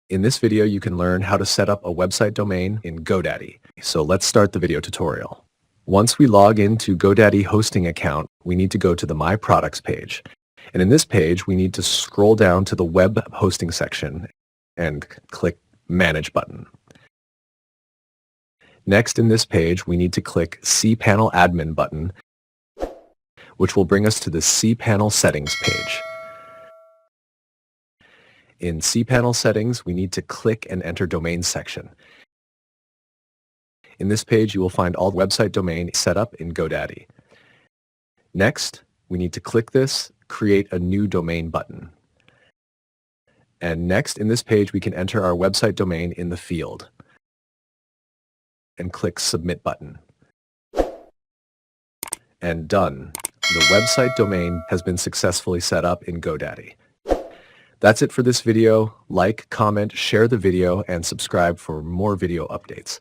In this video, you can learn how to set up a website domain in Godaddy. So let's start the video tutorial. Once we log into Godaddy hosting account, we need to go to the My Products page. And in this page, we need to scroll down to the web hosting section and click Manage button. Next in this page, we need to click cPanel Admin button, which will bring us to the cPanel Settings page. In cPanel Settings, we need to click and enter Domain section. In this page, you will find all website domain set up in Godaddy. Next, we need to click this Create a New Domain button. And next, in this page, we can enter our website domain in the field and click Submit button. And done. The website domain has been successfully set up in Godaddy. That's it for this video. Like, comment, share the video, and subscribe for more video updates.